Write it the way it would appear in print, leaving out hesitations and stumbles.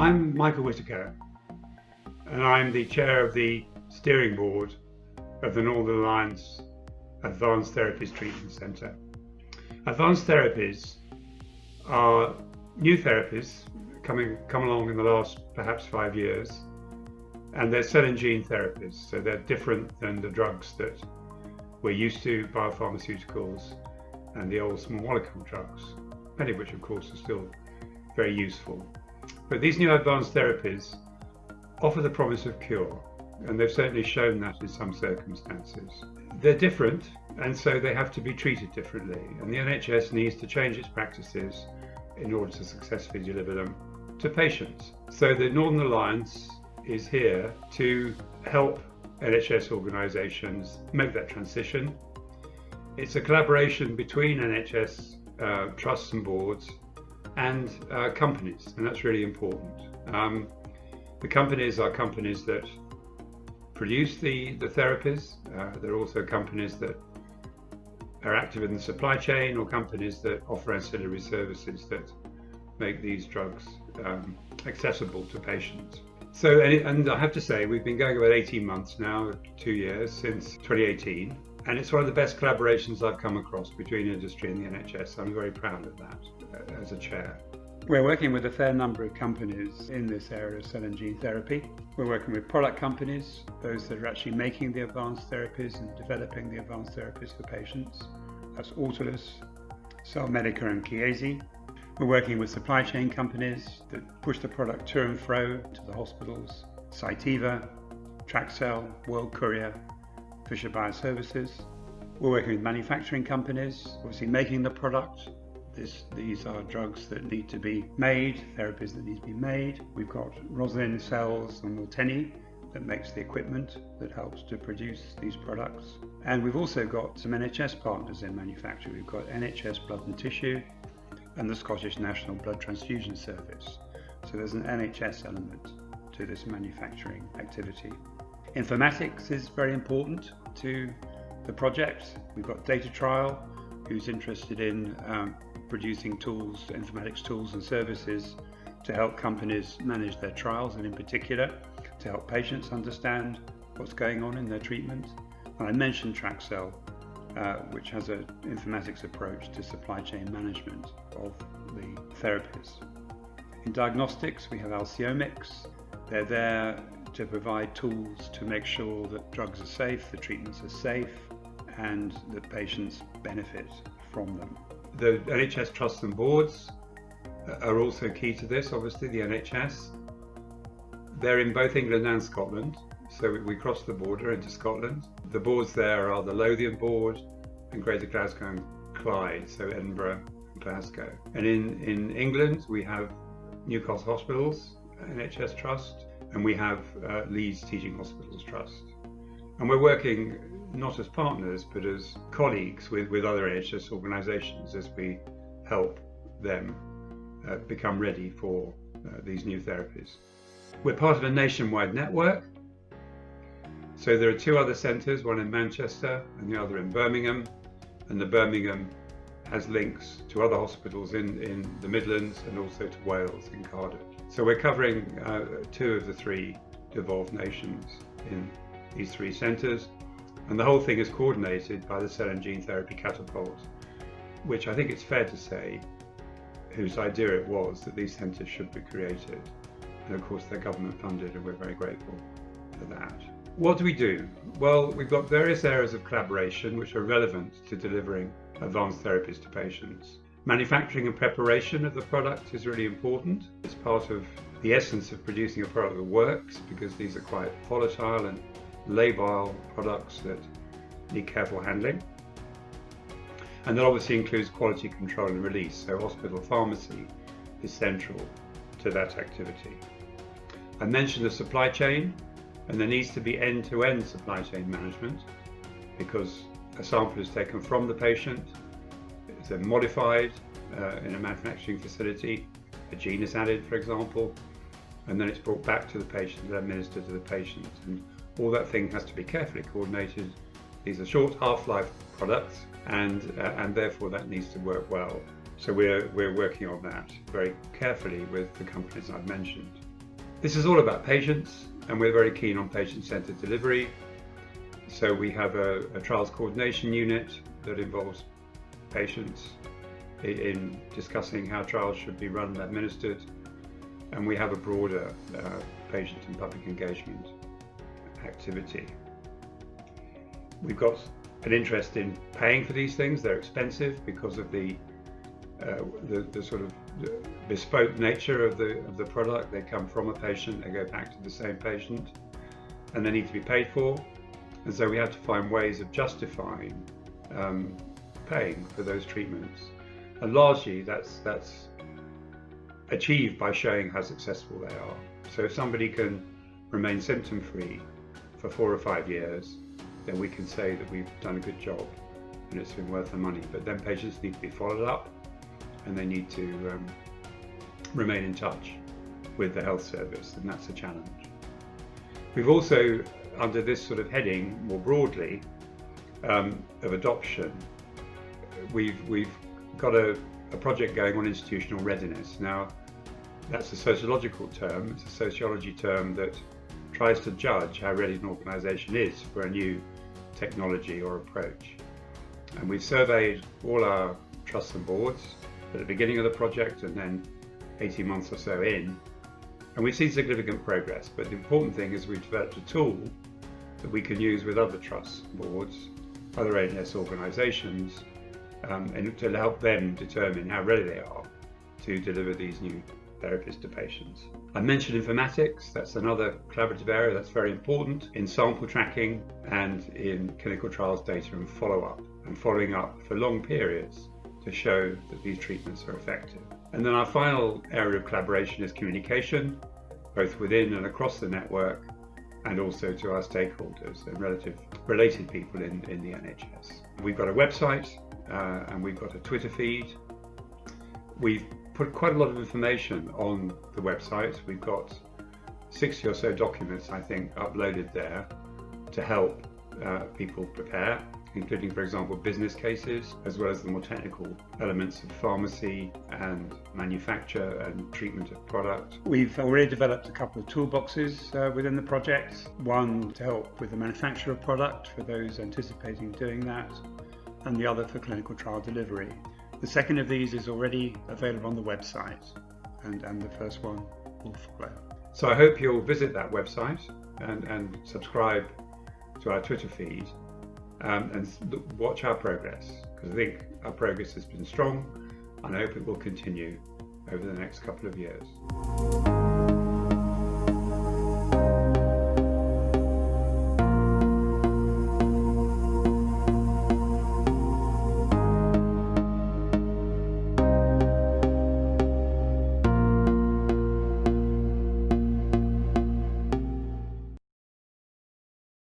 I'm Michael Whitaker, and I'm the chair of the steering board of the Northern Alliance Advanced Therapies Treatment Centre. Advanced therapies are new therapies come along in the last perhaps 5 years, and they're cell and gene therapies, so they're different than the drugs that we're used to, biopharmaceuticals and the old small molecule drugs, many of which of course are still very useful. But these new advanced therapies offer the promise of cure, and they've certainly shown that in some circumstances. They're different, and so they have to be treated differently, and the NHS needs to change its practices in order to successfully deliver them to patients. So the Northern Alliance is here to help NHS organisations make that transition. It's a collaboration between NHS trusts and boards and companies, and that's really important. The companies are companies that produce the therapies. They're also companies that are active in the supply chain, or companies that offer ancillary services that make these drugs accessible to patients. So, and I have to say, we've been going about 18 months now, 2 years, since 2018, and it's one of the best collaborations I've come across between industry and the NHS. I'm very proud of that as a chair. We're working with a fair number of companies in this area of cell and gene therapy. We're working with product companies, those that are actually making the advanced therapies and developing the advanced therapies for patients. That's Autolus, Whitaker and Chiesi. We're working with supply chain companies that push the product to and fro to the hospitals, Cytiva, Traxel, World Courier, Fisher Bioservices. We're working with manufacturing companies, obviously making the product. These are drugs that need to be made, therapies that need to be made. We've got Roslin Cells and Miltenyi that makes the equipment that helps to produce these products. And we've also got some NHS partners in manufacture. We've got NHS Blood and Tissue and the Scottish National Blood Transfusion Service. So there's an NHS element to this manufacturing activity. Informatics is very important to the project. We've got Data Trial, who's interested in producing tools, informatics tools and services to help companies manage their trials, and in particular to help patients understand what's going on in their treatment. And I mentioned Traxel, which has an informatics approach to supply chain management of the therapies. In diagnostics, we have Alcyomics. They're there to provide tools to make sure that drugs are safe, the treatments are safe, and that patients benefit from them. The NHS trusts and boards are also key to this, obviously, the NHS. They're in both England and Scotland, so we cross the border into Scotland. The boards there are the Lothian Board and Greater Glasgow and Clyde, so Edinburgh and Glasgow. And in England, we have Newcastle Hospitals NHS Trust, and we have Leeds Teaching Hospitals Trust. And we're working not as partners, but as colleagues with other NHS organisations as we help them become ready for these new therapies. We're part of a nationwide network. So there are 2 other centres, one in Manchester and the other in Birmingham, and the Birmingham has links to other hospitals in the Midlands and also to Wales in Cardiff. So we're covering 2 of the 3 devolved nations in these 3 centres, and the whole thing is coordinated by the Cell and Gene Therapy Catapult, which I think it's fair to say whose idea it was that these centres should be created. And of course they're government funded, and we're very grateful for that. What do we do? Well, we've got various areas of collaboration which are relevant to delivering advanced therapies to patients. Manufacturing and preparation of the product is really important. It's part of the essence of producing a product that works, because these are quite volatile and labile products that need careful handling. And that obviously includes quality control and release, so hospital pharmacy is central to that activity. I mentioned the supply chain, and there needs to be end-to-end supply chain management, because a sample is taken from the patient, it's then modified in a manufacturing facility, a gene is added, for example, and then it's brought back to the patient and administered to the patient. And all that thing has to be carefully coordinated. These are short half-life products, and therefore that needs to work well. So we're working on that very carefully with the companies I've mentioned. This is all about patients, and we're very keen on patient-centered delivery. So we have a trials coordination unit that involves patients in discussing how trials should be run and administered, and we have a broader patient and public engagement activity. We've got an interest in paying for these things. They're expensive because of the sort of bespoke nature of the product. They come from a patient, they go back to the same patient, and they need to be paid for. And so we have to find ways of justifying paying for those treatments. And largely that's achieved by showing how successful they are. So if somebody can remain symptom-free for 4 or 5 years, then we can say that we've done a good job and it's been worth the money. But then patients need to be followed up, and they need to remain in touch with the health service, and that's a challenge. We've also, under this sort of heading more broadly of adoption, we've got a project going on institutional readiness. Now, that's a sociological term. It's a sociology term that tries to judge how ready an organisation is for a new technology or approach. And we've surveyed all our trusts and boards at the beginning of the project and then 18 months or so in, and we've seen significant progress. But the important thing is we've developed a tool that we can use with other trusts, boards, other ANS organisations, and to help them determine how ready they are to deliver these new therapies to patients. I mentioned informatics. That's another collaborative area that's very important in sample tracking and in clinical trials data and follow-up, and following up for long periods to show that these treatments are effective. And then our final area of collaboration is communication, both within and across the network, and also to our stakeholders and related people in the NHS. We've got a website and we've got a Twitter feed. We've put quite a lot of information on the website. We've got 60 or so documents, I think, uploaded there to help people prepare, including, for example, business cases, as well as the more technical elements of pharmacy and manufacture and treatment of product. We've already developed a couple of toolboxes within the project. One to help with the manufacture of product for those anticipating doing that, and the other for clinical trial delivery. The second of these is already available on the website, and the first one will follow. So I hope you'll visit that website and subscribe to our Twitter feed and watch our progress, because I think our progress has been strong, and I hope it will continue over the next couple of years.